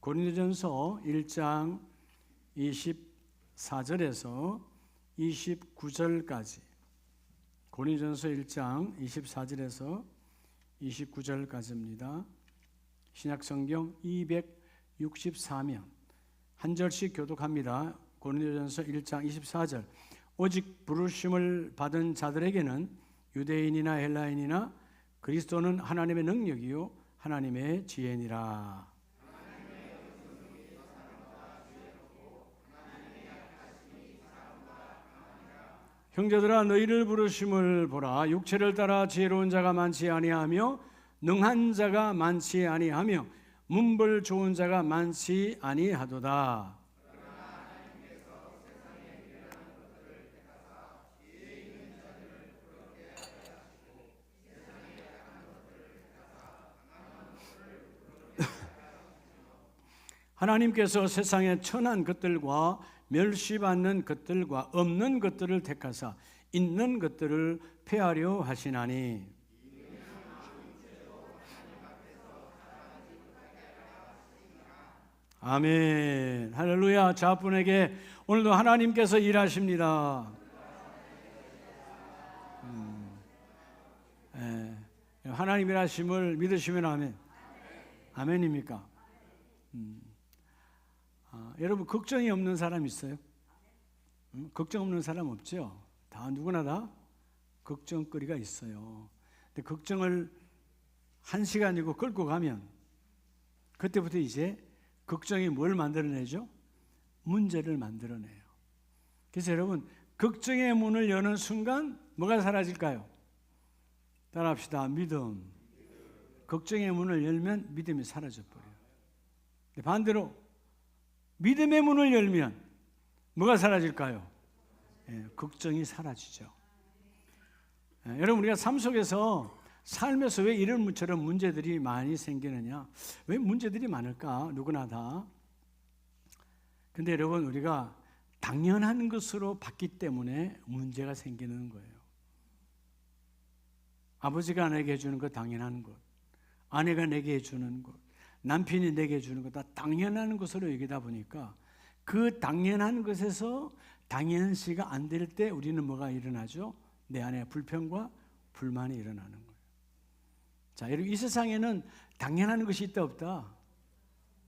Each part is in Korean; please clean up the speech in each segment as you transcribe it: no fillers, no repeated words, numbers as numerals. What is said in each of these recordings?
고린도전서 1장 24절에서 29절까지, 고린도전서 1장 24절에서 29절까지입니다. 신약성경 264면 한 절씩 교독합니다. 고린도전서 1장 24절. 오직 부르심을 받은 자들에게는 유대인이나 헬라인이나 그리스도는 하나님의 능력이요 하나님의 지혜니라. 형제들아, 너희를 부르심을 보라. 육체를 따라 지혜로운 자가 많지 아니하며 능한 자가 많지 아니하며 문벌 좋은 자가 많지 아니하도다. 하나님께서 세상에 천한 것들과 멸시받는 것들과 없는 것들을 택하사 있는 것들을 폐하려 하시나니, 아멘. 할렐루야. 자분에게 오늘도 하나님께서 일하십니다. 하나님 일하심을 믿으시면 아멘. 아멘입니까? 여러분, 걱정이 없는 사람 있어요? 걱정 없는 사람 없죠? 다 누구나 다 걱정거리가 있어요. 근데 걱정을 1시간이고 끌고 가면 그때부터 이제 걱정이 뭘 만들어내죠? 문제를 만들어내요. 그래서 여러분, 걱정의 문을 여는 순간 뭐가 사라질까요? 따라합시다. 믿음. 걱정의 문을 열면 믿음이 사라져버려요. 반대로 믿음의 문을 열면 뭐가 사라질까요? 걱정이 사라지죠. 여러분, 우리가 삶 속에서 삶에서 왜 이런 문처럼 문제들이 많이 생기느냐? 왜 문제들이 많을까? 누구나 다. 근데 여러분, 우리가 당연한 것으로 봤기 때문에 문제가 생기는 거예요. 아버지가 내게 해주는 것 당연한 것, 아내가 내게 해주는 것, 남편이 내게 주는 거 다 당연한 것으로 여기다 보니까 그 당연한 것에서 당연시가 안 될 때 우리는 뭐가 일어나죠? 내 안에 불평과 불만이 일어나는 거예요. 자, 여러분, 이 세상에는 당연한 것이 있다 없다?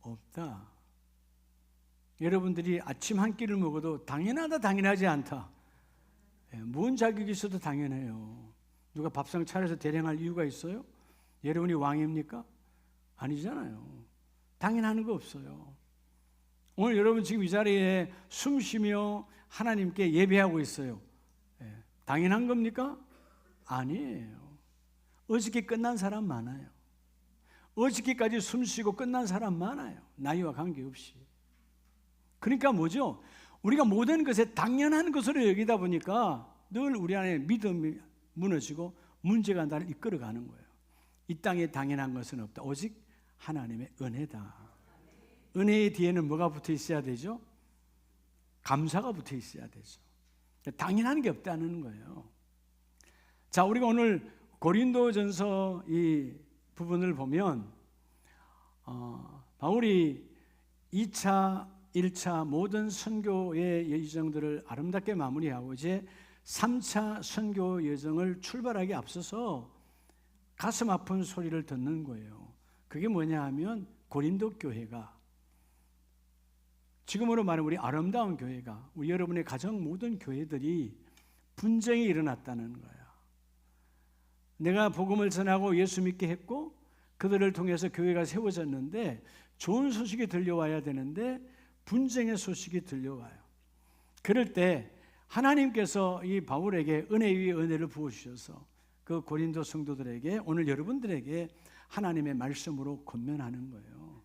없다. 여러분들이 아침 한 끼를 먹어도 당연하다, 당연하지 않다. 뭔 자격이 있어도 당연해요. 누가 밥상 차려서 대령할 이유가 있어요? 여러분이 왕입니까? 아니잖아요. 당연한 거 없어요. 오늘 여러분 지금 이 자리에 숨 쉬며 하나님께 예배하고 있어요. 당연한 겁니까? 아니에요. 어저께 끝난 사람 많아요. 어저께까지 숨 쉬고 끝난 사람 많아요. 나이와 관계없이. 그러니까 뭐죠? 우리가 모든 것에 당연한 것으로 여기다 보니까 늘 우리 안에 믿음이 무너지고 문제가 나를 이끌어가는 거예요. 이 땅에 당연한 것은 없다. 오직 하나님의 은혜다. 은혜의 뒤에는 뭐가 붙어 있어야 되죠? 감사가 붙어 있어야 되죠. 당연한 게 없다는 거예요. 자, 우리가 오늘 고린도전서 이 부분을 보면 바울이 2차, 1차 모든 선교의 여정들을 아름답게 마무리하고 이제 3차 선교 여정을 출발하기 앞서서 가슴 아픈 소리를 듣는 거예요. 그게 뭐냐 하면 고린도 교회가, 지금으로 말하면 우리 아름다운 교회가, 우리 여러분의 가정 모든 교회들이 분쟁이 일어났다는 거야. 내가 복음을 전하고 예수 믿게 했고 그들을 통해서 교회가 세워졌는데 좋은 소식이 들려와야 되는데 분쟁의 소식이 들려와요. 그럴 때 하나님께서 이 바울에게 은혜 위에 은혜를 부어주셔서 그 고린도 성도들에게, 오늘 여러분들에게 하나님의 말씀으로 권면하는 거예요.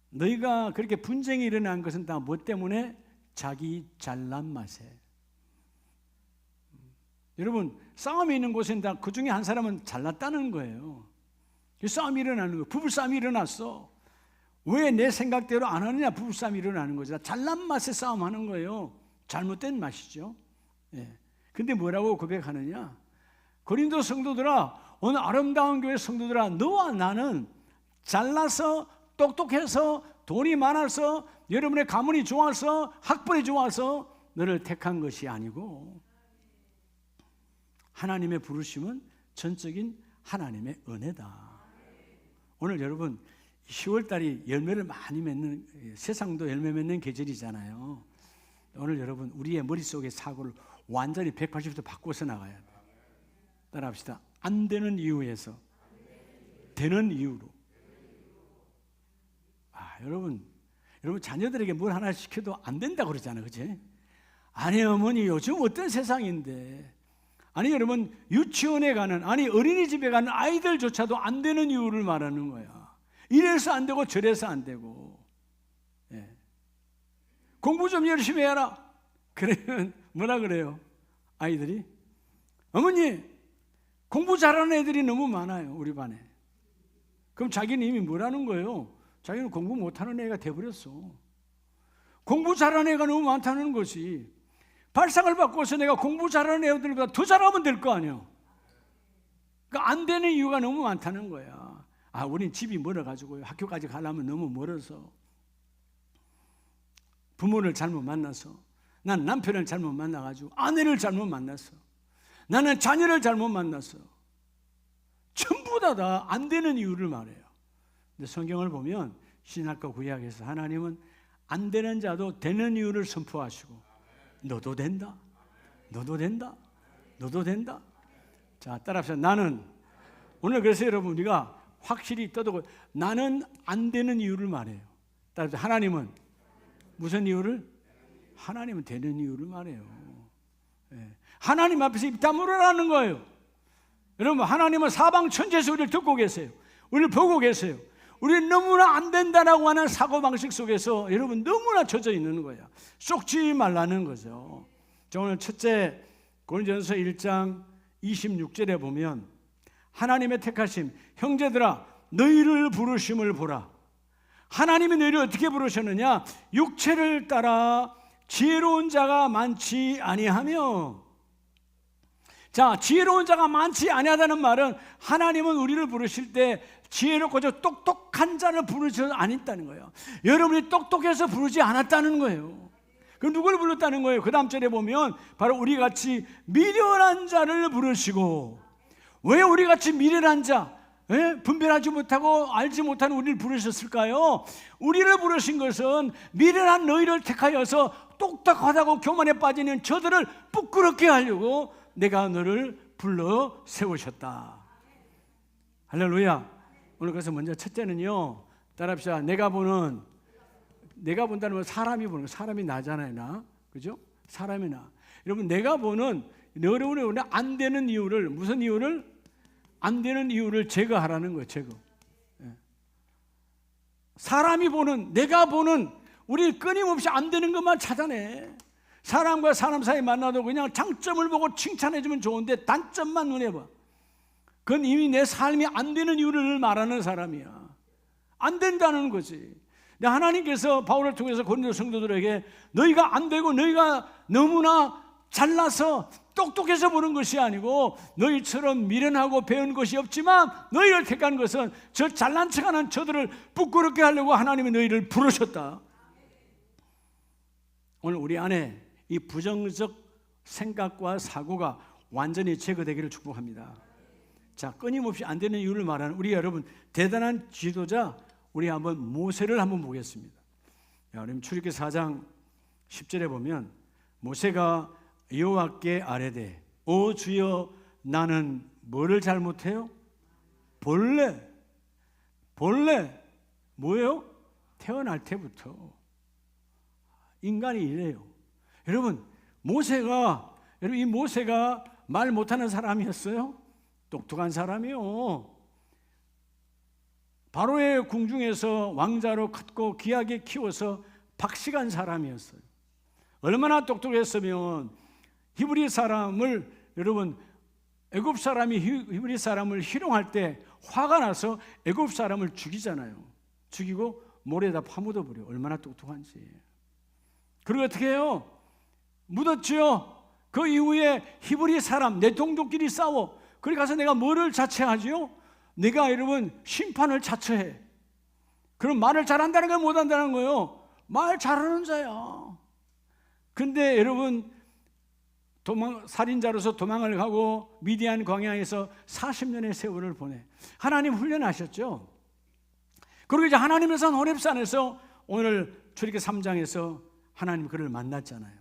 너희가 그렇게 분쟁이 일어난 것은 다 뭐 때문에? 자기 잘난 맛에. 여러분, 싸움이 있는 곳엔 다 그 중에 한 사람은 잘났다는 거예요. 싸움이 일어나는 거예요. 부부싸움이 일어났어. 왜 내 생각대로 안 하느냐? 부부싸움이 일어나는 거죠. 잘난 맛에 싸움하는 거예요. 잘못된 맛이죠. 근데 뭐라고 고백하느냐? 고린도 성도들아, 오늘 아름다운 교회 성도들아, 너와 나는 잘나서 똑똑해서 돈이 많아서, 여러분의 가문이 좋아서, 학벌이 좋아서 너를 택한 것이 아니고 하나님의 부르심은 전적인 하나님의 은혜다. 오늘 여러분 10월달이 열매를 많이 맺는, 세상도 열매 맺는 계절이잖아요. 오늘 여러분 우리의 머릿속의 사고를 완전히 180도 바꿔서 나가야 돼요. 따라합시다. 안 되는 이유에서 되는 이유로. 여러분 자녀들에게 뭘 하나 시켜도 안 된다고 그러잖아요. 그치? 아니 어머니 요즘 어떤 세상인데, 아니 여러분 유치원에 가는, 아니 어린이집에 가는 아이들조차도 안 되는 이유를 말하는 거야. 이래서 안 되고 저래서 안 되고. 예. 공부 좀 열심히 해라. 그러면 뭐라 그래요? 아이들이 어머니 공부 잘하는 애들이 너무 많아요 우리 반에. 그럼 자기는 이미 뭐라는 거예요? 자기는 공부 못하는 애가 돼버렸어. 공부 잘하는 애가 너무 많다는 것이, 발상을 바꿔서 내가 공부 잘하는 애들보다 더 잘하면 될 거 아니에요. 그러니까 안 되는 이유가 너무 많다는 거야. 우린 집이 멀어가지고 학교까지 가려면 너무 멀어서, 부모를 잘못 만나서, 난 남편을 잘못 만나가지고, 아내를 잘못 만났어, 나는 자녀를 잘못 만났어. 전부 다 안 되는 이유를 말해요. 근데 성경을 보면 신약과 구약에서 하나님은 안 되는 자도 되는 이유를 선포하시고, 너도 된다, 너도 된다, 너도 된다. 자, 따라합시다. 나는, 오늘 그래서 여러분 우리가 확실히 떠들고, 나는 안 되는 이유를 말해요. 따라합시다. 하나님은 무슨 이유를? 하나님은 되는 이유를 말해요. 예. 하나님 앞에서 입 다물으라는 거예요. 여러분 하나님은 사방 천지에서 우리를 듣고 계세요. 우리를 보고 계세요. 우리는 너무나 안 된다라고 하는 사고방식 속에서 여러분 너무나 젖어 있는 거예요. 쏙지 말라는 거죠. 자, 오늘 첫째 고린도전서 1장 26절에 보면 하나님의 택하심, 형제들아 너희를 부르심을 보라. 하나님이 너희를 어떻게 부르셨느냐? 육체를 따라 지혜로운 자가 많지 아니하며. 자, 지혜로운 자가 많지 아니하다는 말은 하나님은 우리를 부르실 때 지혜롭고 똑똑한 자를 부르셔서 안 했다는 거예요. 여러분이 똑똑해서 부르지 않았다는 거예요. 그럼 누굴 불렀다는 거예요? 그 다음 절에 보면 바로 우리같이 미련한 자를 부르시고. 왜 우리같이 미련한 자, 분별하지 못하고 알지 못하는 우리를 부르셨을까요? 우리를 부르신 것은 미련한 너희를 택하여서 똑똑하다고 교만에 빠지는 저들을 부끄럽게 하려고 내가 너를 불러 세우셨다. 할렐루야. 오늘 그래서 먼저 첫째는요, 따라합시다. 내가 본다는 건 사람이 보는 거. 사람이 나잖아요, 나. 그죠? 사람이 나. 여러분, 내가 보는 어려운 안 되는 이유를, 무슨 이유를? 안 되는 이유를 제거하라는 거예요, 제거. 사람이 보는, 내가 보는, 우리 끊임없이 안 되는 것만 찾아내. 사람과 사람 사이 만나도 그냥 장점을 보고 칭찬해주면 좋은데 단점만 눈에 봐. 그건 이미 내 삶이 안 되는 이유를 말하는 사람이야. 안 된다는 거지. 근데 하나님께서 바울을 통해서 고린도 성도들에게 너희가 안 되고 너희가 너무나 잘나서 똑똑해서 보는 것이 아니고 너희처럼 미련하고 배운 것이 없지만 너희를 택한 것은 저 잘난 척하는 저들을 부끄럽게 하려고 하나님이 너희를 부르셨다. 오늘 우리 안에 이 부정적 생각과 사고가 완전히 제거되기를 축복합니다. 자, 끊임없이 안 되는 이유를 말하는 우리 여러분 대단한 지도자, 우리 한번 모세를 한번 보겠습니다. 여러분 출애굽기 4장 10절에 보면 모세가 여호와께 아뢰되 오 주여 나는 뭐를 잘못해요? 본래 뭐예요? 태어날 때부터 인간이 이래요. 여러분 이 모세가 말 못하는 사람이었어요? 똑똑한 사람이요. 바로의 궁중에서 왕자로 컸고 귀하게 키워서 박식한 사람이었어요. 얼마나 똑똑했으면 히브리 사람을, 여러분 애굽 사람이 히브리 사람을 희롱할 때 화가 나서 애굽 사람을 죽이잖아요. 죽이고 모래에다 파묻어 버려. 얼마나 똑똑한지. 그리고 어떻게 해요? 묻었죠. 그 이후에 히브리 사람 내 동족끼리 싸워. 그리 가서 내가 뭐를 자처하지요? 내가 여러분 심판을 자처해. 그럼 말을 잘한다는 거 못한다는 거예요? 말 잘하는 자야. 근데 여러분, 살인자로서 도망을 가고 미디안 광야에서 40년의 세월을 보내. 하나님 훈련하셨죠. 그리고 이제 하나님의 산 호렙산에서 오늘 출애굽기 3장에서 하나님 그를 만났잖아요.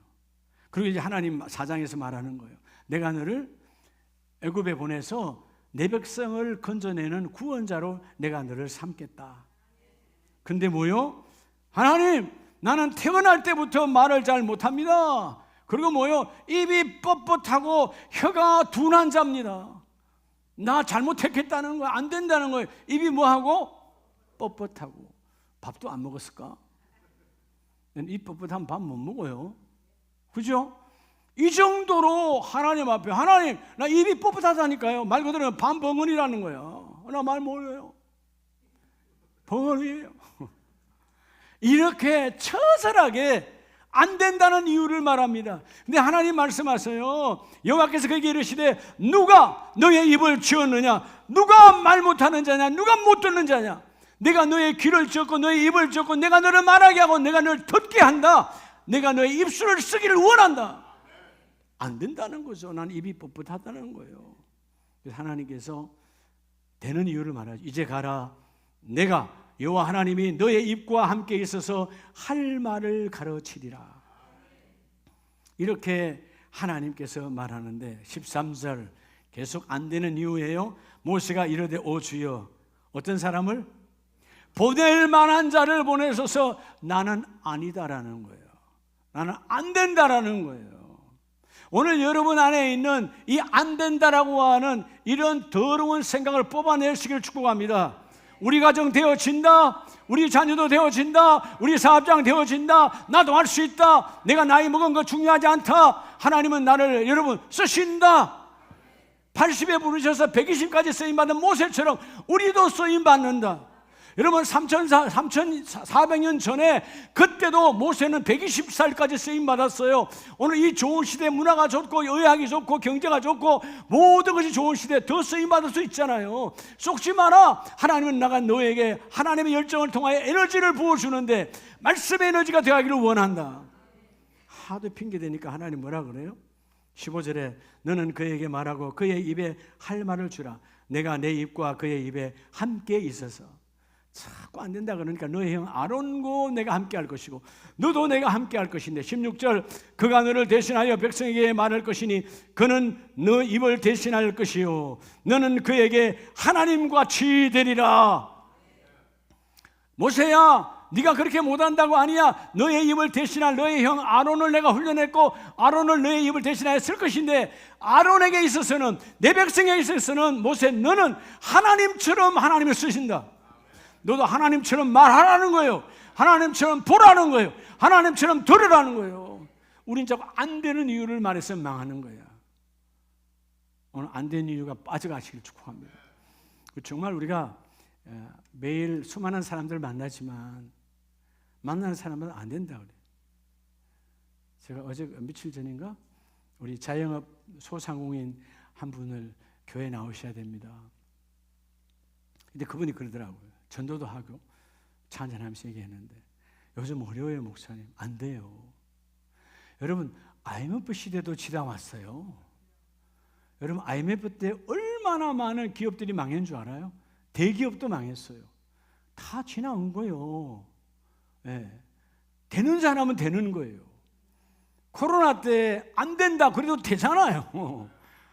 그리고 이제 하나님 4장에서 말하는 거예요. 내가 너를 애굽에 보내서 내 백성을 건져내는 구원자로 내가 너를 삼겠다. 근데 뭐요? 하나님, 나는 태어날 때부터 말을 잘 못합니다. 그리고 뭐요? 입이 뻣뻣하고 혀가 둔한 자입니다. 나 잘못했겠다는 거예요. 안 된다는 거예요. 입이 뭐하고? 뻣뻣하고. 밥도 안 먹었을까? 입 뻣뻣하면 밥 못 먹어요. 그죠? 이 정도로 하나님 앞에, 하나님, 나 입이 뻣뻣하다니까요. 말 그대로 반벙어리라는 거예요. 나 말 몰라요. 벙어리예요. 이렇게 처절하게 안 된다는 이유를 말합니다. 근데 하나님 말씀하세요. 여호와께서 그에게 이르시되 누가 너의 입을 지었느냐? 누가 말 못하는 자냐? 누가 못 듣는 자냐? 내가 너의 귀를 쥐었고 너의 입을 쥐었고 내가 너를 말하게 하고 내가 너를 듣게 한다. 내가 너의 입술을 쓰기를 원한다. 안 된다는 거죠. 난 입이 뻣뻣하다는 거예요. 그래서 하나님께서 되는 이유를 말하죠. 이제 가라. 내가 여호와 하나님이 너의 입과 함께 있어서 할 말을 가르치리라. 이렇게 하나님께서 말하는데 13절 계속 안 되는 이유예요. 모세가 이르되 오 주여, 어떤 사람을? 보낼 만한 자를 보내셔서 나는 아니다라는 거예요. 나는 안 된다라는 거예요. 오늘 여러분 안에 있는 이 안 된다라고 하는 이런 더러운 생각을 뽑아내시기를 축복합니다. 우리 가정 되어진다, 우리 자녀도 되어진다, 우리 사업장 되어진다, 나도 할 수 있다, 내가 나이 먹은 거 중요하지 않다, 하나님은 나를 여러분 쓰신다. 80에 부르셔서 120까지 쓰임받은 모세처럼 우리도 쓰임받는다. 여러분 3,400년 전에 그때도 모세는 120살까지 쓰임받았어요. 오늘 이 좋은 시대, 문화가 좋고 의학이 좋고 경제가 좋고 모든 것이 좋은 시대 더 쓰임받을 수 있잖아요. 속지 마라. 하나님은 나가 너에게 하나님의 열정을 통하여 에너지를 부어주는데 말씀의 에너지가 되어가기를 원한다. 하도 핑계대니까 하나님 뭐라 그래요? 15절에 너는 그에게 말하고 그의 입에 할 말을 주라. 내가 내 입과 그의 입에 함께 있어서. 자꾸 안 된다 그러니까 너의 형 아론과 내가 함께 할 것이고 너도 내가 함께 할 것인데 16절 그가 너를 대신하여 백성에게 말할 것이니 그는 너 입을 대신할 것이요 너는 그에게 하나님과 같이 되리라. 모세야, 네가 그렇게 못한다고 아니야. 너의 입을 대신할 너의 형 아론을 내가 훈련했고 아론을 너의 입을 대신하여 쓸 것인데 아론에게 있어서는, 내 백성에게 있어서는 모세 너는 하나님처럼 하나님을 쓰신다. 너도 하나님처럼 말하라는 거예요. 하나님처럼 보라는 거예요. 하나님처럼 들으라는 거예요. 우린 자꾸 안 되는 이유를 말해서 망하는 거야. 오늘 안 되는 이유가 빠져가시길 축복합니다. 정말 우리가 매일 수많은 사람들 만나지만 만나는 사람은 안 된다 그래요. 제가 어제 며칠 전인가 우리 자영업 소상공인 한 분을 교회에 나오셔야 됩니다. 근데 그분이 그러더라고요. 전도도 하고 차 한잔하면서 얘기했는데 요즘 어려워요 목사님. 안 돼요. 여러분 IMF 시대도 지나왔어요. 여러분 IMF 때 얼마나 많은 기업들이 망한 줄 알아요? 대기업도 망했어요. 다 지나온 거예요. 네. 되는 사람은 되는 거예요. 코로나 때 안 된다 그래도 되잖아요.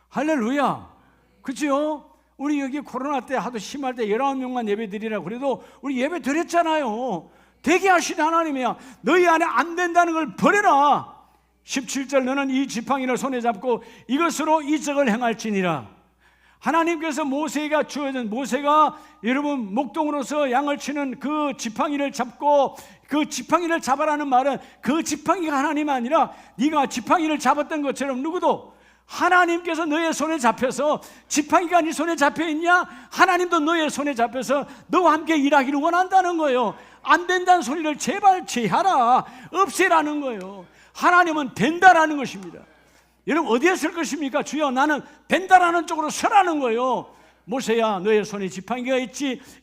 할렐루야. 그렇죠? 우리 여기 코로나 때 하도 심할 때 19명만 예배 드리라 그래도 우리 예배 드렸잖아요. 되게 하시는 하나님이야. 너희 안에 안 된다는 걸 버려라. 17절 너는 이 지팡이를 손에 잡고 이것으로 이적을 행할지니라. 하나님께서 모세가 주어진, 모세가 여러분 목동으로서 양을 치는 그 지팡이를 잡고, 그 지팡이를 잡아라는 말은 그 지팡이가 하나님이 아니라 네가 지팡이를 잡았던 것처럼 누구도 하나님께서 너의 손에 잡혀서, 지팡이가 네 손에 잡혀있냐? 하나님도 너의 손에 잡혀서 너와 함께 일하기를 원한다는 거예요. 안 된다는 소리를 제발 제하라, 없애라는 거예요. 하나님은 된다라는 것입니다. 여러분 어디에 쓸 것입니까? 주여 나는 된다라는 쪽으로 서라는 거예요. 모세야 너의 손에 지팡이가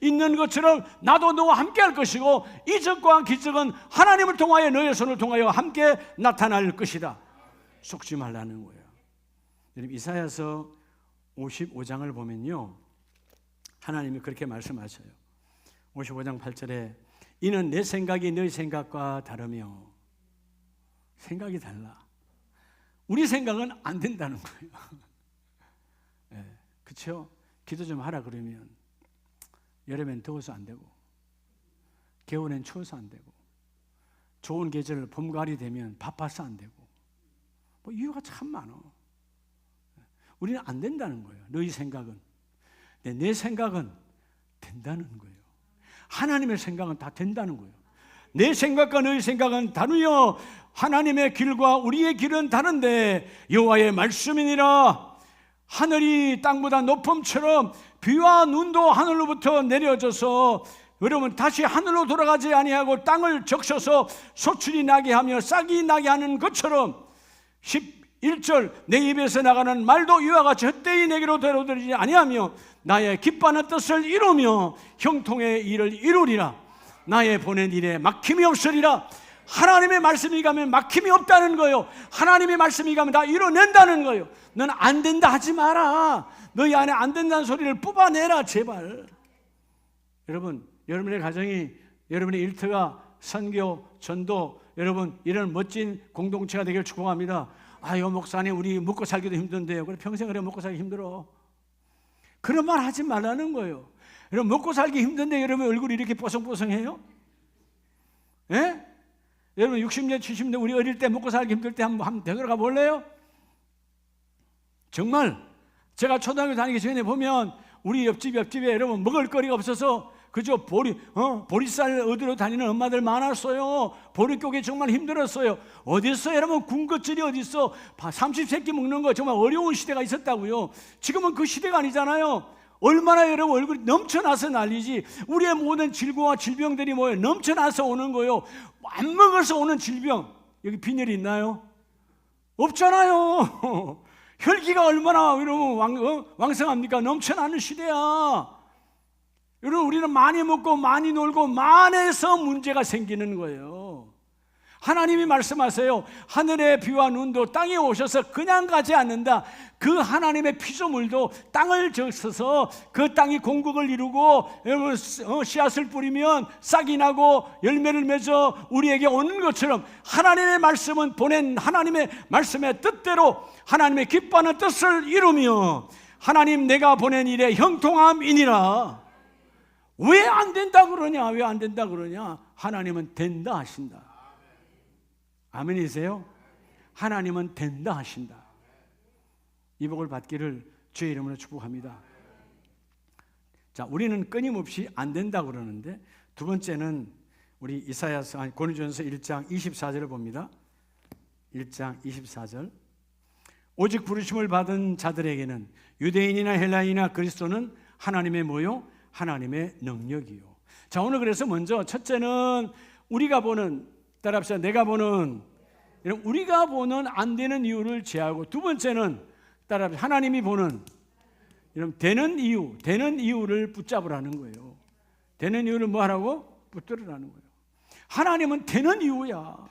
있는 것처럼 나도 너와 함께 할 것이고 이적과 기적은 하나님을 통하여 너의 손을 통하여 함께 나타날 것이다. 속지 말라는 거예요. 여러분 이사야서 55장을 보면요, 하나님이 그렇게 말씀하셔요. 55장 8절에 이는 내 생각이 너희 생각과 다르며, 생각이 달라. 우리 생각은 안 된다는 거예요. 네, 그렇죠? 기도 좀 하라 그러면 여름엔 더워서 안 되고, 겨울엔 추워서 안 되고, 좋은 계절 봄 가을이 되면 바빠서 안 되고, 뭐 이유가 참 많아. 우리는 안 된다는 거예요. 너희 생각은. 내 생각은 된다는 거예요. 하나님의 생각은 다 된다는 거예요. 내 생각과 너희 생각은 다르여 하나님의 길과 우리의 길은 다른데 여호와의 말씀이니라. 하늘이 땅보다 높음처럼 비와 눈도 하늘로부터 내려져서 여러분 다시 하늘로 돌아가지 아니하고 땅을 적셔서 소출이 나게 하며 싹이 나게 하는 것처럼 11절 내 입에서 나가는 말도 이와 같이 헛되이 내게로 되어들이지 아니하며 나의 기뻐하는 뜻을 이루며 형통의 일을 이루리라. 나의 보낸 일에 막힘이 없으리라. 하나님의 말씀이 가면 막힘이 없다는 거예요. 하나님의 말씀이 가면 다 이뤄낸다는 거예요. 넌 안 된다 하지 마라. 너희 안에 안 된다는 소리를 뽑아내라 제발. 여러분, 여러분의 가정이, 여러분의 일터가 선교, 전도, 여러분 이런 멋진 공동체가 되기를 축복합니다. 아유 목사님 우리 먹고 살기도 힘든데요. 그래 평생 그래 먹고 살기 힘들어. 그런 말 하지 말라는 거예요. 여러분 먹고 살기 힘든데 여러분 얼굴이 이렇게 뽀송뽀송해요? 예? 여러분 60년 70년 우리 어릴 때 먹고 살기 힘들 때 한번 되돌아가 볼래요? 정말 제가 초등학교 다니기 전에 보면 우리 옆집에 여러분 먹을 거리가 없어서 그저 보리쌀 얻으러 다니는 엄마들 많았어요. 보리고기 정말 힘들었어요. 어딨어 여러분 군것질이 어딨어. 30세끼 먹는 거 정말 어려운 시대가 있었다고요. 지금은 그 시대가 아니잖아요. 얼마나 여러분 얼굴이 넘쳐나서 난리지. 우리의 모든 질고와 질병들이 뭐예요? 넘쳐나서 오는 거예요. 안 먹어서 오는 질병. 여기 빈혈이 있나요? 없잖아요. 혈기가 얼마나 여러분 왕성합니까? 넘쳐나는 시대야. 여러분 우리는 많이 먹고 많이 놀고 많아서 문제가 생기는 거예요. 하나님이 말씀하세요. 하늘의 비와 눈도 땅에 오셔서 그냥 가지 않는다. 그 하나님의 피조물도 땅을 적셔서 그 땅이 공국을 이루고 여러분 씨앗을 뿌리면 싹이 나고 열매를 맺어 우리에게 오는 것처럼 하나님의 말씀은 보낸 하나님의 말씀의 뜻대로 하나님의 기뻐하는 뜻을 이루며 하나님 내가 보낸 일에 형통함이니라. 왜 안 된다 그러냐? 왜 안 된다 그러냐? 하나님은 된다 하신다. 아멘이세요? 하나님은 된다 하신다. 이 복을 받기를 주의 이름으로 축복합니다. 자, 우리는 끊임없이 안 된다 그러는데 두 번째는 우리 이사야서 고린도전서 1장 24절을 봅니다. 1장 24절. 오직 부르심을 받은 자들에게는 유대인이나 헬라인이나 그리스도는 하나님의 뭐요? 하나님의 능력이요. 자, 오늘 그래서 먼저 첫째는 우리가 보는, 따라합시다. 내가 보는, 우리가 보는 안 되는 이유를 제하고, 두 번째는 따라합시다. 하나님이 보는, 여러분 되는 이유를 붙잡으라는 거예요. 되는 이유를 뭐 하라고? 붙들으라는 거예요. 하나님은 되는 이유야.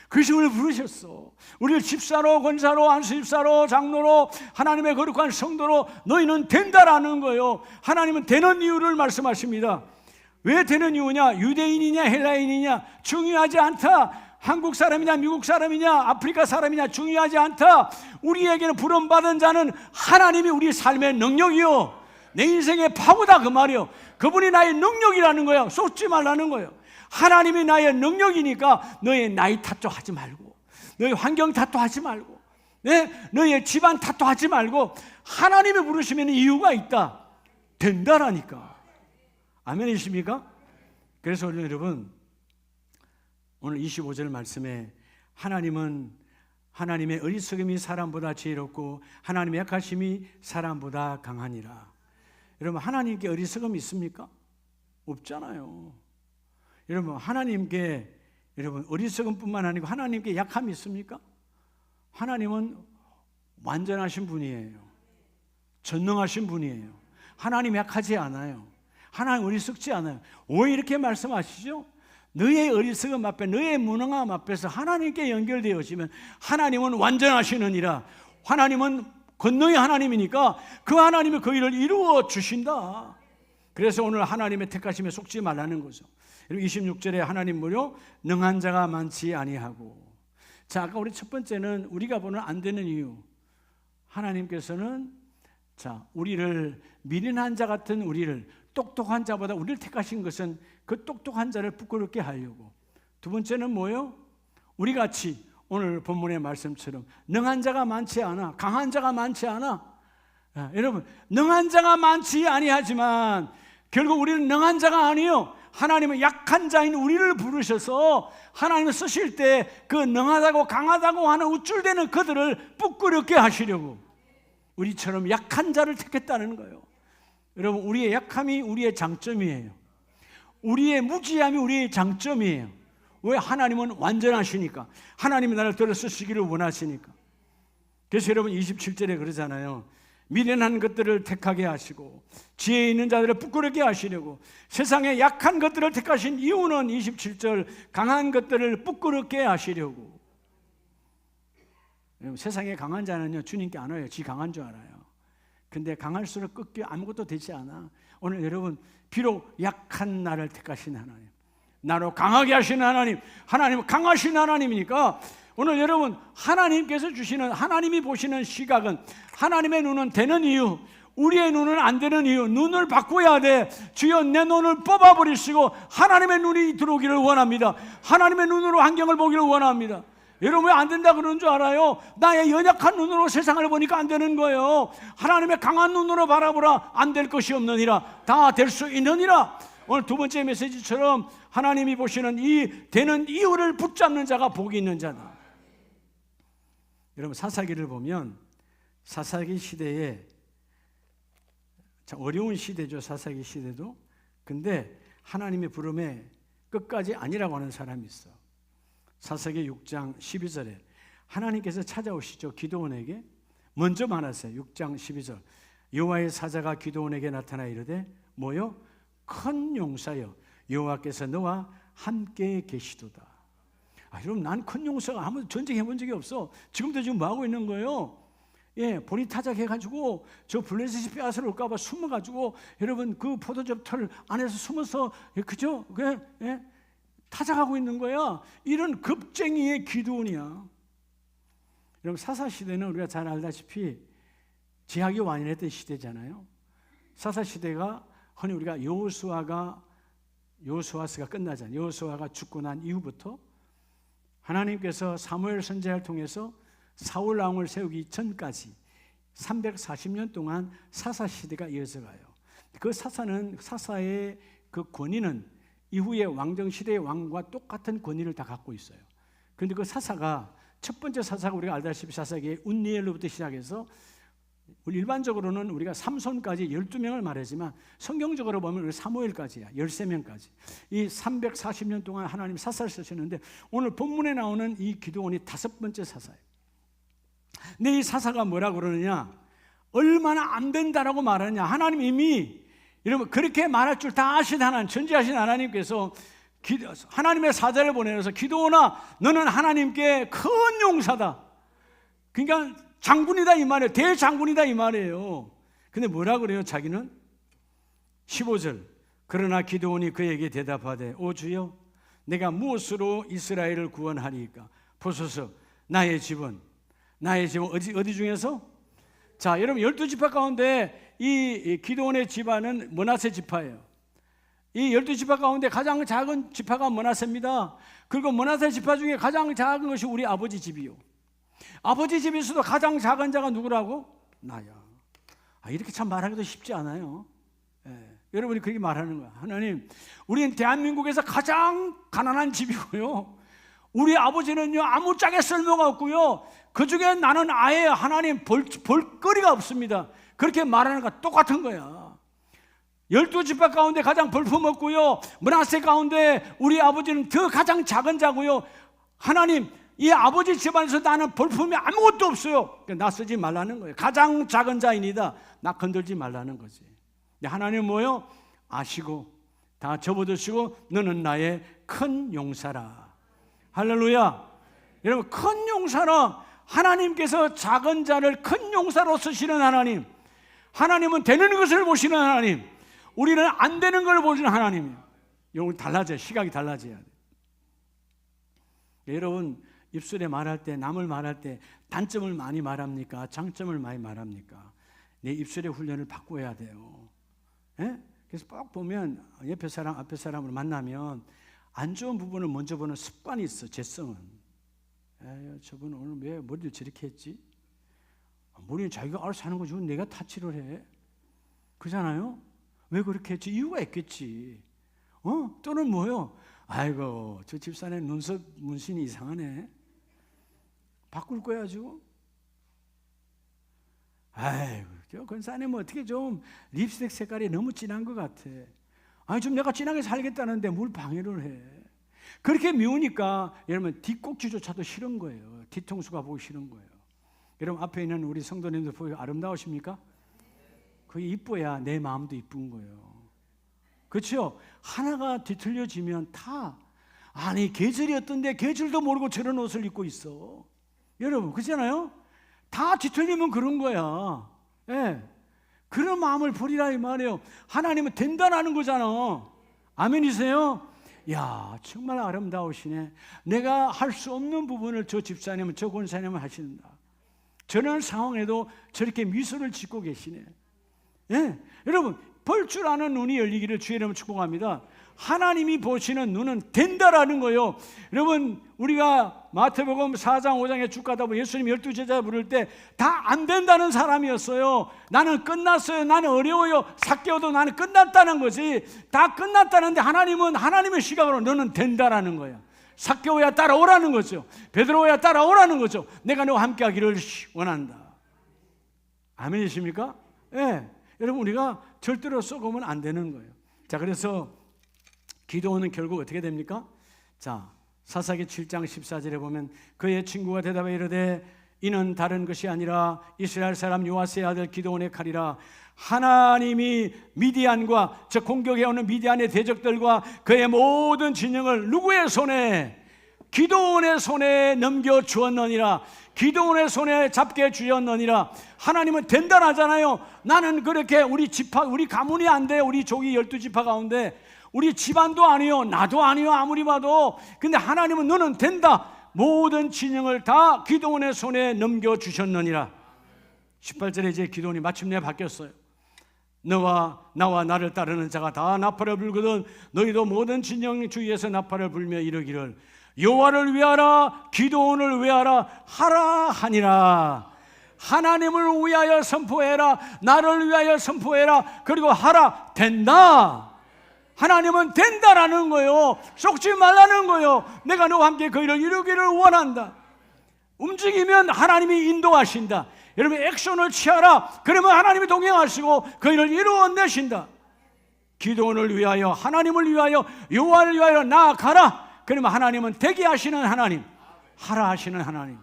그리스도를 부르셨어. 우리를 집사로, 권사로, 안수집사로, 장로로, 하나님의 거룩한 성도로 너희는 된다라는 거예요. 하나님은 되는 이유를 말씀하십니다. 왜 되는 이유냐? 유대인이냐 헬라인이냐 중요하지 않다. 한국 사람이냐 미국 사람이냐 아프리카 사람이냐 중요하지 않다. 우리에게는 부름받은 자는 하나님이 우리 삶의 능력이요, 내 인생의 파고다 그 말이요. 그분이 나의 능력이라는 거야. 쏟지 말라는 거예요. 하나님이 나의 능력이니까 너의 나이 탓도 하지 말고, 너의 환경 탓도 하지 말고, 너의 집안 탓도 하지 말고, 하나님이 부르시면 이유가 있다. 된다라니까. 아멘이십니까? 그래서 여러분 오늘 25절 말씀에 하나님은 하나님의 어리석음이 사람보다 지혜롭고 하나님의 약하심이 사람보다 강하니라. 여러분 하나님께 어리석음이 있습니까? 없잖아요. 여러분 하나님께 여러분 어리석음뿐만 아니고 하나님께 약함이 있습니까? 하나님은 완전하신 분이에요. 전능하신 분이에요. 하나님 약하지 않아요. 하나님 어리석지 않아요. 왜 이렇게 말씀하시죠? 너의 어리석음 앞에, 너의 무능함 앞에서 하나님께 연결되어지면 하나님은 완전하시느니라. 하나님은 권능의 하나님이니까 그 하나님이 그 일을 이루어 주신다. 그래서 오늘 하나님의 택하심에 속지 말라는 거죠. 26절에 하나님 무려 능한 자가 많지 아니하고. 자, 아까 우리 첫 번째는 우리가 보는 안 되는 이유. 하나님께서는 우리를 미련한 자 같은 우리를, 똑똑한 자보다 우리를 택하신 것은 그 똑똑한 자를 부끄럽게 하려고. 두 번째는 뭐예요? 우리 같이 오늘 본문의 말씀처럼 능한 자가 많지 않아, 강한 자가 많지 않아. 여러분, 능한 자가 많지 아니하지만 결국 우리는 능한 자가 아니에요. 하나님은 약한 자인 우리를 부르셔서 하나님을 쓰실 때 그 능하다고 강하다고 하는 우쭐대는 그들을 부끄럽게 하시려고 우리처럼 약한 자를 택했다는 거예요. 여러분, 우리의 약함이 우리의 장점이에요. 우리의 무지함이 우리의 장점이에요. 왜? 하나님은 완전하시니까. 하나님이 나를 들어 쓰시기를 원하시니까. 그래서 여러분 27절에 그러잖아요. 미련한 것들을 택하게 하시고 지혜 있는 자들을 부끄럽게 하시려고. 세상에 약한 것들을 택하신 이유는 27절 강한 것들을 부끄럽게 하시려고. 세상에 강한 자는요 주님께 안 와요. 지 강한 줄 알아요. 근데 강할수록 꺾여 아무것도 되지 않아. 오늘 여러분, 비록 약한 나를 택하신 하나님, 나로 강하게 하시는 하나님, 하나님은 강하신 하나님이니까 오늘 여러분, 하나님께서 주시는, 하나님이 보시는 시각은, 하나님의 눈은 되는 이유, 우리의 눈은 안 되는 이유, 눈을 바꿔야 돼. 주여 내 눈을 뽑아버리시고 하나님의 눈이 들어오기를 원합니다. 하나님의 눈으로 환경을 보기를 원합니다. 여러분, 왜 안 된다 그러는 줄 알아요? 나의 연약한 눈으로 세상을 보니까 안 되는 거예요. 하나님의 강한 눈으로 바라보라. 안 될 것이 없느니라. 다 될 수 있느니라. 오늘 두 번째 메시지처럼 하나님이 보시는 이 되는 이유를 붙잡는 자가 복이 있는 자다. 여러분, 사사기를 보면 사사기 시대에 참 어려운 시대죠. 사사기 시대도. 근데 하나님의 부름에 끝까지 아니라고 하는 사람이 있어. 사사기 6장 12절에 하나님께서 찾아오시죠. 기드온에게 먼저 말하세요. 6장 12절 여호와의 사자가 기드온에게 나타나 이르되 뭐요? 큰 용사여 여호와께서 너와 함께 계시도다. 여러분, 난 큰 용사가 아무도 전쟁해 본 적이 없어. 지금도 지금 뭐 하고 있는 거예요? 본이 타작해가지고 저 블레셋이 빼앗으러 올까봐 숨어가지고 여러분 그 포도즙 털 안에서 숨어서 그죠? 타작하고 있는 거야. 이런 급쟁이의 기드온이야. 여러분, 사사시대는 우리가 잘 알다시피 제약이 완연했던 시대잖아요. 사사시대가 흔히 우리가 여호수아스가 끝나잖아요. 여호수아가 죽고 난 이후부터 하나님께서 사무엘 선지자를 통해서 사울 왕을 세우기 전까지 340년 동안 사사시대가 이어져 가요. 그 사사의 그 권위는 이후의 왕정시대의 왕과 똑같은 권위를 다 갖고 있어요. 그런데 그 사사가, 첫 번째 사사가 우리가 알다시피 사사기의 운니엘로부터 시작해서 일반적으로는 우리가 삼손까지 12명을 말하지만 성경적으로 보면 우리 사무엘까지야 13명까지. 이 340년 동안 하나님 사사를 쓰셨는데 오늘 본문에 나오는 이 기드온이 5번째 사사예요. 근데 이 사사가 뭐라고 그러느냐, 얼마나 안 된다라고 말하느냐. 하나님 이미 여러분 그렇게 말할 줄 다 아신 하나님, 전지하신 하나님께서 하나님의 사자를 보내서 기드온아 너는 하나님께 큰 용사다. 그러니까 장군이다 이 말이에요. 대장군이다 이 말이에요. 근데 뭐라 그래요? 자기는 15절 그러나 기드온이 그에게 대답하되 오 주여 내가 무엇으로 이스라엘을 구원하리이까? 보소서 나의 집은 어디 중에서? 자, 여러분 12지파 가운데 이 기드온의 집안은 므낫세 지파예요. 이 12지파 가운데 가장 작은 지파가 므낫세입니다. 그리고 므낫세 지파 중에 가장 작은 것이 우리 아버지 집이요. 아버지 집에서도 가장 작은 자가 누구라고? 나야. 이렇게 참 말하기도 쉽지 않아요. 여러분이 그렇게 말하는 거야. 하나님, 우리는 대한민국에서 가장 가난한 집이고요. 우리 아버지는요 아무짝에 쓸모가 없고요. 그 중에 나는 아예 하나님 볼거리가 없습니다. 그렇게 말하는 거 똑같은 거야. 12지파 가운데 가장 볼품없고요. 므낫세 가운데 우리 아버지는 더 가장 작은 자고요. 하나님, 이 아버지 집안에서 나는 볼품이 아무것도 없어요. 나 쓰지 말라는 거예요. 가장 작은 자이니다 나 건들지 말라는 거지. 하나님 뭐요? 아시고 다 접어두시고 너는 나의 큰 용사라. 할렐루야. 여러분, 큰 용사라. 하나님께서 작은 자를 큰 용사로 쓰시는 하나님. 하나님은 되는 것을 보시는 하나님, 우리는 안 되는 걸 보시는 하나님이에요. 여러분, 달라져요. 시각이 달라져야 돼요. 여러분, 입술에 말할 때, 남을 말할 때 단점을 많이 말합니까? 장점을 많이 말합니까? 내 입술의 훈련을 바꿔야 돼요. 예? 그래서 꼭 보면 옆에 사람, 앞에 사람을 만나면 안 좋은 부분을 먼저 보는 습관이 있어. 재성은. 에이, 저분 오늘 왜 머리를 저렇게 했지? 머리는 자기가 알아서 하는 거지 내가 타치를 해. 그러잖아요? 왜 그렇게 했지? 이유가 있겠지. 또는 뭐요? 아이고, 저 집사님 눈썹 문신이 이상하네. 바꿀 거야 지금? 아이고, 저 권사님 어떻게 좀 립스틱 색깔이 너무 진한 것 같아. 아니, 좀 내가 진하게 살겠다는데 뭘 방해를 해. 그렇게 미우니까 여러분 뒷꼭지조차도 싫은 거예요. 뒤통수가 보기 싫은 거예요. 여러분, 앞에 있는 우리 성도님들 보기 아름다우십니까? 그게 이뻐야 내 마음도 이쁜 거예요. 그렇죠? 하나가 뒤틀려지면 다, 아니 계절이 어떤데 계절도 모르고 저런 옷을 입고 있어. 여러분, 그렇잖아요? 다 뒤틀리면 그런 거야. 예. 그런 마음을 버리라 이 말이에요. 하나님은 된다라는 거잖아. 아멘이세요? 야, 정말 아름다우시네. 내가 할 수 없는 부분을 저 집사님은, 저 권사님은 하신다. 저런 상황에도 저렇게 미소를 짓고 계시네. 예. 여러분, 볼 줄 아는 눈이 열리기를 주의 이름으로 축복합니다. 하나님이 보시는 눈은 된다라는 거예요. 여러분, 우리가 마태복음 4장 5장에 쭉 가다 보면 예수님 12제자 부를 때 다 안 된다는 사람이었어요. 나는 끝났어요. 나는 어려워요. 삭개오도 나는 끝났다는 거지. 다 끝났다는데 하나님은 하나님의 시각으로 너는 된다라는 거야. 삭개오야 따라오라는 거죠. 베드로야 따라오라는 거죠. 내가 너와 함께 하기를 원한다. 아멘이십니까? 예. 여러분, 우리가 절대로 썩으면 안 되는 거예요. 자, 그래서 기도는 결국 어떻게 됩니까? 자, 사사기 7장 14절에 보면 그의 친구가 대답해 이르되 이는 다른 것이 아니라 이스라엘 사람 요아스의 아들 기드온의 칼이라. 하나님이 미디안과 저 공격해오는 미디안의 대적들과 그의 모든 진영을 누구의 손에? 기드온의 손에 넘겨주었느니라. 기드온의 손에 잡게 주었느니라. 하나님은 된다하잖아요. 나는 그렇게 우리 지파, 우리 가문이 안 돼. 우리 족이 12지파 가운데 우리 집안도 아니요, 나도 아니요, 아무리 봐도. 근데 하나님은 너는 된다. 모든 진영을 다 기드온의 손에 넘겨주셨느니라. 18절에 이제 기드온이 마침내 바뀌었어요. 너와 나와 나를 따르는 자가 다 나팔을 불거든 너희도 모든 진영 주위에서 나팔을 불며 이르기를 여호와를 위하라, 기드온을 위하라 하라 하니라. 하나님을 위하여 선포해라, 나를 위하여 선포해라, 그리고 하라. 된다. 하나님은 된다라는 거예요. 속지 말라는 거예요. 내가 너와 함께 그 일을 이루기를 원한다. 움직이면 하나님이 인도하신다. 여러분, 액션을 취하라. 그러면 하나님이 동행하시고 그 일을 이루어내신다. 기도원을 위하여, 하나님을 위하여, 여호와를 위하여 나아가라. 그러면 하나님은 되게 하시는 하나님, 하라 하시는 하나님.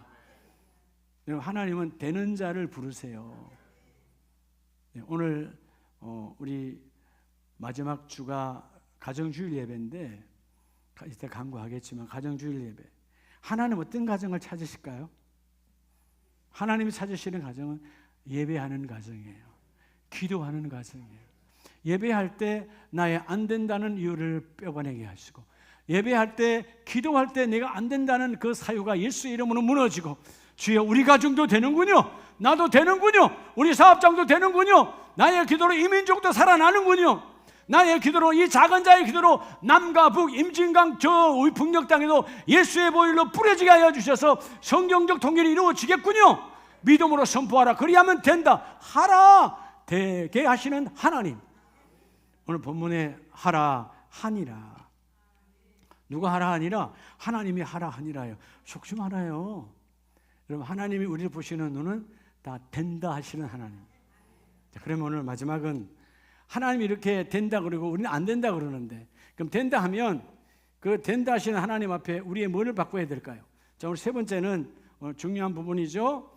여러분, 하나님은 되는 자를 부르세요. 오늘 우리 마지막 주가 가정주일 예배인데, 이때 강구하겠지만 가정주일 예배, 하나님 어떤 가정을 찾으실까요? 하나님이 찾으시는 가정은 예배하는 가정이에요. 기도하는 가정이에요. 예배할 때 나의 안 된다는 이유를 뼈가내게 하시고, 예배할 때, 기도할 때 내가 안 된다는 그 사유가 예수 이름으로 무너지고, 주여 우리 가정도 되는군요, 나도 되는군요, 우리 사업장도 되는군요, 나의 기도로 이 민족도 살아나는군요, 나의 기도로, 이 작은 자의 기도로 남과 북, 임진강 저 북녘 땅에도 예수의 보혈로 뿌려지게 하여 주셔서 성경적 통일이 이루어지겠군요. 믿음으로 선포하라. 그리하면 된다. 하라. 되게 하시는 하나님. 오늘 본문에 하라 하니라. 누가 하라 하니라? 하나님이 하라 하니라요. 속지 말아요. 여러분, 하나님이 우리를 보시는 눈은 다 된다 하시는 하나님. 자, 그러면 오늘 마지막은 하나님이 이렇게 된다 그러고 우리는 안 된다 그러는데, 그럼 된다 하면 그 된다 하시는 하나님 앞에 우리의 뭐를 바꿔야 될까요? 자, 오늘 세 번째는 오늘 중요한 부분이죠.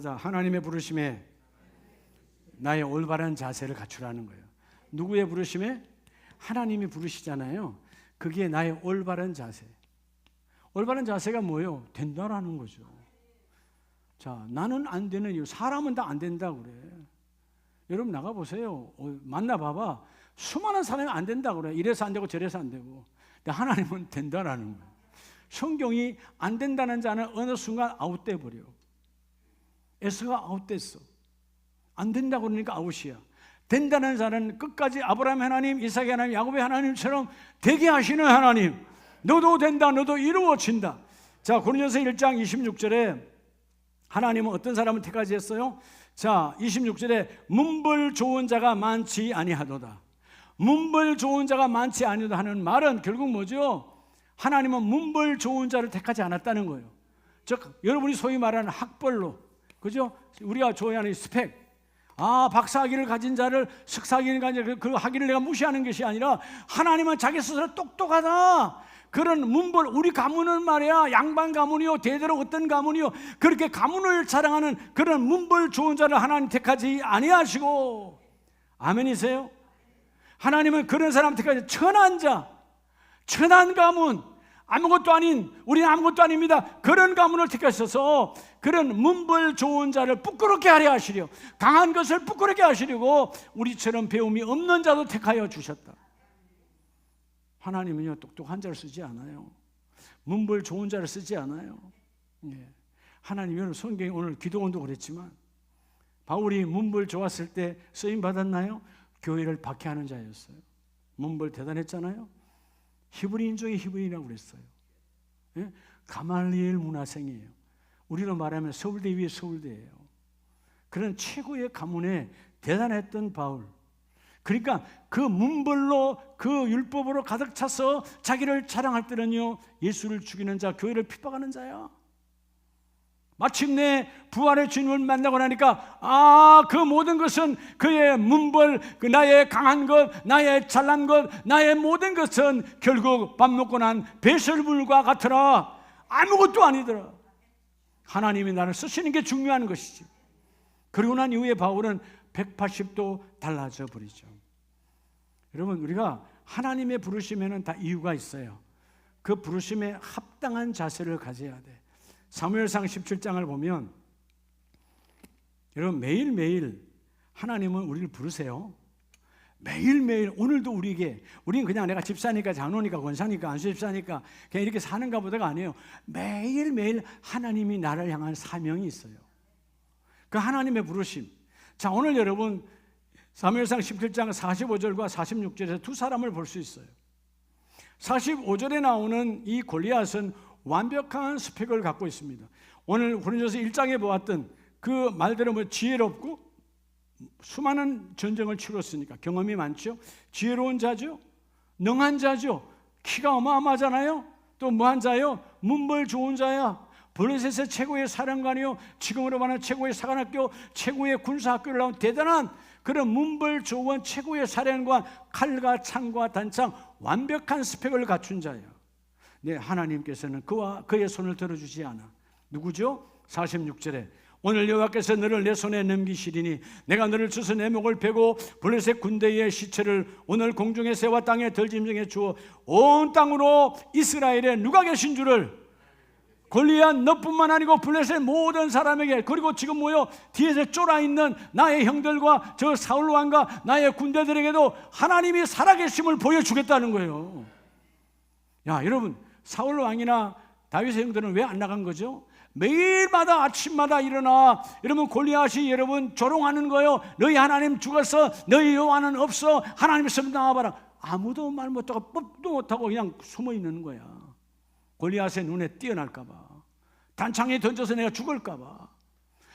자, 하나님의 부르심에 나의 올바른 자세를 갖추라는 거예요. 누구의 부르심에? 하나님이 부르시잖아요. 그게 나의 올바른 자세. 올바른 자세가 뭐예요? 된다라는 거죠. 자, 나는 안 되는 이유. 사람은 다 안 된다고 그래. 여러분 나가보세요. 만나봐봐. 수많은 사람이 안 된다고 그래. 이래서 안 되고 저래서 안 되고. 근데 하나님은 된다라는 거예요. 성경이 안 된다는 자는 어느 순간 아웃돼 버려. 에서가 아웃됐어. 안 된다고 그러니까 아웃이야. 된다는 자는 끝까지 아브라함 하나님, 이삭의 하나님, 야곱의 하나님처럼 되게 하시는 하나님. 너도 된다. 너도 이루어진다. 자, 고린도서 1장 26절에 하나님은 어떤 사람을 택하지 했어요? 자, 26절에 문벌 좋은 자가 많지 아니하도다. 문벌 좋은 자가 많지 아니하도다 하는 말은 결국 뭐죠? 하나님은 문벌 좋은 자를 택하지 않았다는 거예요. 즉 여러분이 소위 말하는 학벌로, 그죠? 우리가 좋아하는 스펙, 박사학위를 가진 자를 석사학위를 가진 자를 그 학위를 내가 무시하는 것이 아니라 하나님은 자기 스스로 똑똑하다. 그런 문벌, 우리 가문은 말이야 양반 가문이요, 대대로 어떤 가문이요, 그렇게 가문을 자랑하는 그런 문벌 좋은 자를 하나님 택하지 아니하시고, 아멘이세요? 하나님은 그런 사람 택하지, 천한 자, 천한 가문, 아무것도 아닌, 우리는 아무것도 아닙니다. 그런 가문을 택하셔서 그런 문벌 좋은 자를 부끄럽게 하려 하시려, 강한 것을 부끄럽게 하시려고 우리처럼 배움이 없는 자도 택하여 주셨다. 하나님은요, 똑똑한 자를 쓰지 않아요. 문벌 좋은 자를 쓰지 않아요. 예. 하나님, 여러분 성경에 오늘 기도원도 그랬지만 바울이 문벌 좋았을 때 쓰임 받았나요? 교회를 박해하는 자였어요. 문벌 대단했잖아요. 히브리인 중에 히브리인이라고 그랬어요. 예? 가말리엘 문화생이에요. 우리로 말하면 서울대 위에 서울대예요. 그런 최고의 가문에 대단했던 바울. 그러니까 그 문벌로, 그 율법으로 가득 차서 자기를 자랑할 때는요, 예수를 죽이는 자, 교회를 핍박하는 자야. 마침내 부활의 주님을 만나고 나니까 그 모든 것은 그의 문벌, 그 나의 강한 것, 나의 잘난 것, 나의 모든 것은 결국 밥 먹고 난 배설물과 같으라. 아무것도 아니더라. 하나님이 나를 쓰시는 게 중요한 것이지. 그리고 난 이후에 바울은 180도 달라져 버리죠. 여러분, 우리가 하나님의 부르심에는 다 이유가 있어요. 그 부르심에 합당한 자세를 가져야 돼. 사무엘상 17장을 보면 여러분, 매일매일 하나님은 우리를 부르세요. 매일매일. 오늘도 우리는 그냥 내가 집사니까 장로니까 권사니까 안수집사니까 그냥 이렇게 사는가 보다가 아니에요. 매일매일 하나님이 나를 향한 사명이 있어요. 그 하나님의 부르심. 자, 오늘 여러분 사무엘상 17장 45절과 46절에서 두 사람을 볼 수 있어요. 45절에 나오는 이 골리앗은 완벽한 스펙을 갖고 있습니다. 오늘 고린도서 1장에 보았던 그 말대로 지혜롭고 수많은 전쟁을 치렀으니까 경험이 많죠. 지혜로운 자죠. 능한 자죠. 키가 어마어마하잖아요. 또 무한 자요. 문벌 좋은 자야. 블레셋의 최고의 사령관이요, 지금으로 말하는 최고의 사관학교, 최고의 군사학교를 나온 대단한 그런 문벌 좋은 최고의 사령관, 칼과 창과 단창 완벽한 스펙을 갖춘 자예요. 네, 하나님께서는 그의 손을 들어주지 않아. 누구죠? 46절에 오늘 여호와께서 너를 내 손에 넘기시리니 내가 너를 쳐서 내 목을 베고 블레셋 군대의 시체를 오늘 공중의 새와 땅의 들짐승에 주어 온 땅으로 이스라엘에 누가 계신 줄을, 골리앗 너뿐만 아니고 블레셋 모든 사람에게, 그리고 지금 뒤에서 쫄아있는 나의 형들과 저 사울 왕과 나의 군대들에게도 하나님이 살아계심을 보여주겠다는 거예요. 야, 여러분, 사울 왕이나 다윗의 형들은 왜 안 나간 거죠? 매일마다 아침마다 일어나 여러분 골리앗이 여러분 조롱하는 거예요. 너희 하나님 죽었어, 너희 여호와는 없어, 하나님 있으면 나와봐라. 아무도 말 못하고 법도 못하고 그냥 숨어 있는 거야. 골리앗의 눈에 띄어날까 봐, 단창에 던져서 내가 죽을까 봐.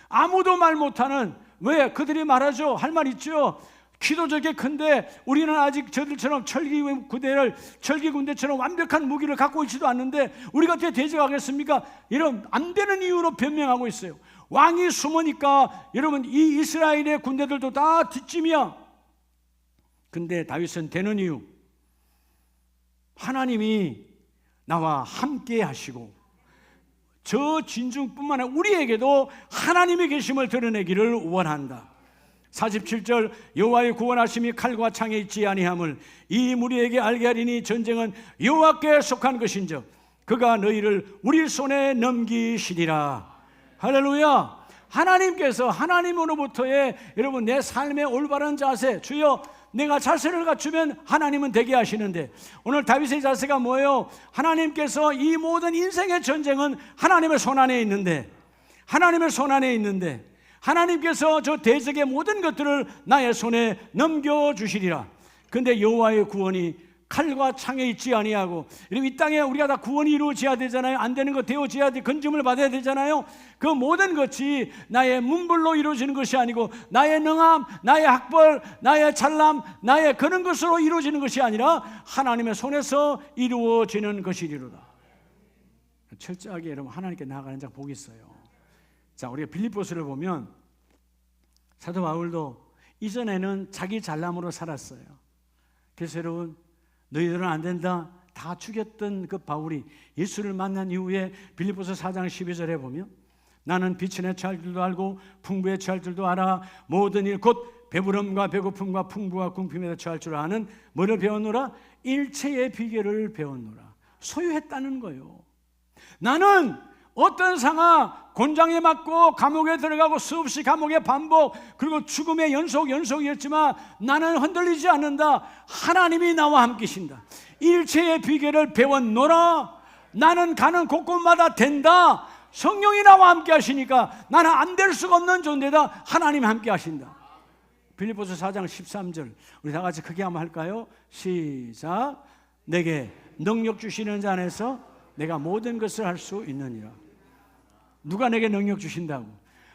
아무도 말 못하는, 왜? 그들이 말하죠. 할 말 있죠. 키도 저게 큰데 우리는 아직 저들처럼 철기 군대처럼 완벽한 무기를 갖고 있지도 않는데 우리가 어떻게 대적하겠습니까? 이런 안 되는 이유로 변명하고 있어요. 왕이 숨으니까 여러분 이 이스라엘의 군대들도 다 뒷짐이야. 근데 다윗은 되는 이유, 하나님이 나와 함께 하시고 저 진중뿐만 아니라 우리에게도 하나님의 계심을 드러내기를 원한다. 47절 여호와의 구원하심이 칼과 창에 있지 아니함을 이 무리에게 알게 하리니 전쟁은 여호와께 속한 것인즉 그가 너희를 우리 손에 넘기시리라. 할렐루야. 하나님께서 하나님으로부터의 여러분 내 삶의 올바른 자세, 주여 내가 자세를 갖추면 하나님은 되게 하시는데, 오늘 다윗의 자세가 뭐예요? 하나님께서 이 모든 인생의 전쟁은 하나님의 손안에 있는데, 하나님의 손안에 있는데 하나님께서 저 대적의 모든 것들을 나의 손에 넘겨주시리라. 근데 여호와의 구원이 칼과 창에 있지 아니하고, 이 땅에 우리가 다 구원이 이루어져야 되잖아요. 안 되는 거 되어져야 돼. 건짐을 받아야 되잖아요. 그 모든 것이 나의 문불로 이루어지는 것이 아니고 나의 능함, 나의 학벌, 나의 잘남, 나의 그런 것으로 이루어지는 것이 아니라 하나님의 손에서 이루어지는 것이리로다. 철저하게 여러분 하나님께 나아가는 자 복이 있어요. 자, 우리가 빌립보서를 보면 사도 바울도 이전에는 자기 잘남으로 살았어요. 그래서 여러분, 너희들은 안 된다 다 죽였던 그 바울이 예수를 만난 이후에 빌립보서 4장 12절에 보면 나는 빛에 처할 줄도 알고 풍부에 처할 줄도 알아 모든 일 곧 배부름과 배고픔과 풍부와 궁핍에 처할 줄 아는 뭐를 배웠노라? 일체의 비결을 배웠노라. 소유했다는 거예요. 나는 어떤 상황, 곤장에 맞고 감옥에 들어가고 수없이 감옥의 반복, 그리고 죽음의 연속이었지만 나는 흔들리지 않는다. 하나님이 나와 함께 계신다. 일체의 비결을 배웠노라. 나는 가는 곳곳마다 된다. 성령이 나와 함께 하시니까 나는 안 될 수가 없는 존재다. 하나님이 함께 하신다. 빌립보서 4장 13절 우리 다 같이 크게 한번 할까요? 시작. 내게 능력 주시는 자 안에서 내가 모든 것을 할 수 있느니라. 누가 내게 능력 주신다고?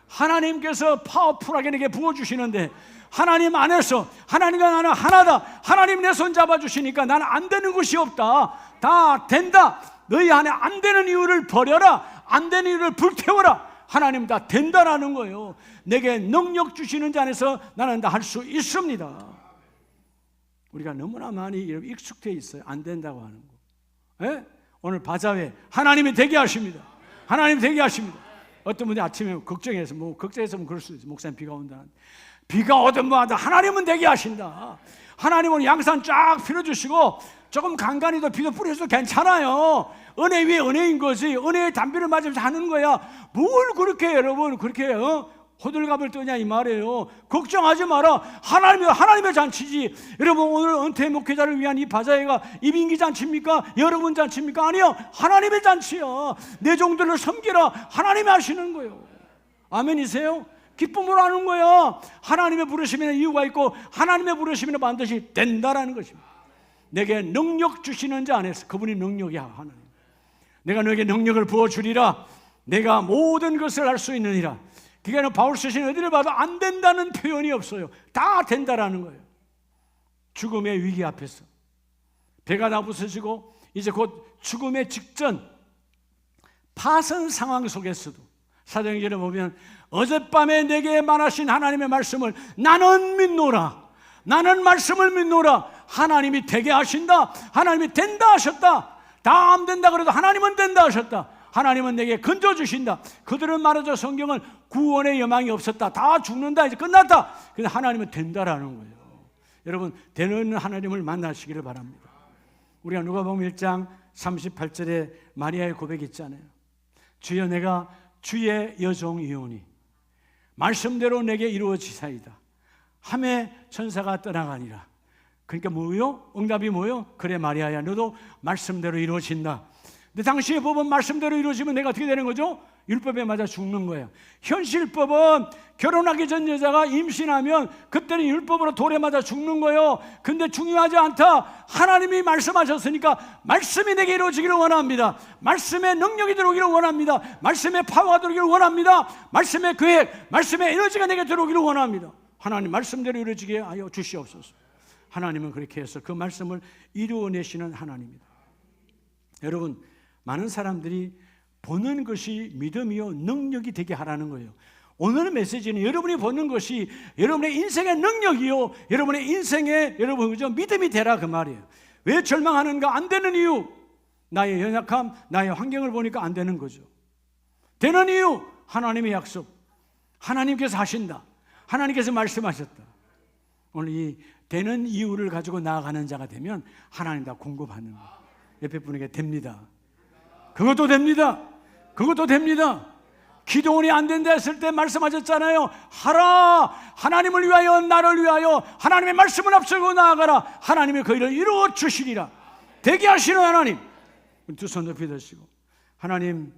하나님께서 파워풀하게 내게 부어주시는데, 하나님 안에서 하나님과 나는 하나다. 하나님 내 손 잡아주시니까 나는 안 되는 것이 없다. 다 된다. 너희 안에 안 되는 이유를 버려라. 안 되는 이유를 불태워라. 하나님 다 된다라는 거예요. 내게 능력 주시는 자 안에서 나는 다 할 수 있습니다. 우리가 너무나 많이 익숙해 있어요. 안 된다고 하는 거. 예? 오늘 바자회 하나님이 되게 하십니다. 하나님 되게 하십니다. 어떤 분이 아침에 걱정해서 걱정해서 그럴 수 있어요. 목사님 비가 온다. 비가 오든 뭐하든 하나님은 되게 하신다. 하나님은 양산 쫙 빌어주시고 조금 간간히도 비도 뿌려도 괜찮아요. 은혜 위에 은혜인 거지. 은혜의 담비를 맞으면서 하는 거야. 뭘 그렇게 여러분 그렇게 호들갑을 떠냐 이 말이에요. 걱정하지 마라. 하나님의 잔치지. 여러분 오늘 은퇴 목회자를 위한 이 바자회가 이민기 잔치입니까? 여러분 잔치입니까? 아니요. 하나님의 잔치야. 내 종들을 섬기라. 하나님이 하시는 거예요. 아멘이세요? 기쁨으로 하는 거야. 하나님의 부르심에는 이유가 있고 하나님의 부르심에는 반드시 된다라는 것입니다. 내게 능력 주시는 자 안에서, 그분이 능력이야. 하나님, 내가 너에게 능력을 부어주리라. 내가 모든 것을 할 수 있느니라. 그게 바울 쓰신 어디를 봐도 안 된다는 표현이 없어요. 다 된다라는 거예요. 죽음의 위기 앞에서 배가 다 부서지고 이제 곧 죽음의 직전 파선 상황 속에서도 사도행전에 보면 어젯밤에 내게 말하신 하나님의 말씀을 나는 믿노라. 나는 말씀을 믿노라. 하나님이 되게 하신다. 하나님이 된다 하셨다. 다 안 된다 그래도 하나님은 된다 하셨다. 하나님은 내게 건져주신다. 그들은 말하죠. 성경은 구원의 여망이 없었다. 다 죽는다. 이제 끝났다. 근데 하나님은 된다라는 거예요. 여러분 되는 하나님을 만나시기를 바랍니다. 우리가 누가복음 1장 38절에 마리아의 고백이 있잖아요. 주여 내가 주의 여종이오니 말씀대로 내게 이루어지사이다 하매 천사가 떠나가니라. 그러니까 뭐요? 응답이 뭐요? 그래 마리아야 너도 말씀대로 이루어진다. 근데 당시의 법은 말씀대로 이루어지면 내가 어떻게 되는 거죠? 율법에 맞아 죽는 거예요. 현실법은 결혼하기 전 여자가 임신하면 그때는 율법으로 돌에 맞아 죽는 거예요. 근데 중요하지 않다. 하나님이 말씀하셨으니까 말씀이 내게 이루어지기를 원합니다. 말씀의 능력이 들어오기를 원합니다. 말씀의 파워가 들어오기를 원합니다. 말씀의 계획, 말씀의 에너지가 내게 들어오기를 원합니다. 하나님 말씀대로 이루어지게 하여 주시옵소서. 하나님은 그렇게 해서 그 말씀을 이루어내시는 하나님입니다. 여러분 많은 사람들이 보는 것이 믿음이요 능력이 되게 하라는 거예요. 오늘 메시지는 여러분이 보는 것이 여러분의 인생의 능력이요 여러분의 인생의 여러분 그죠 믿음이 되라 그 말이에요. 왜 절망하는가? 안 되는 이유, 나의 연약함, 나의 환경을 보니까 안 되는 거죠. 되는 이유, 하나님의 약속, 하나님께서 하신다. 하나님께서 말씀하셨다. 오늘 이 되는 이유를 가지고 나아가는 자가 되면 하나님 다 공급하는 거예요. 옆에 분에게 됩니다. 그것도 됩니다. 그것도 됩니다. 기도원이 안 된다 했을 때 말씀하셨잖아요. 하라. 하나님을 위하여, 나를 위하여 하나님의 말씀을 앞세우고 나아가라. 하나님이 그 일을 이루어 주시리라. 되게 하시는 하나님. 두 손 높이 드시고, 하나님,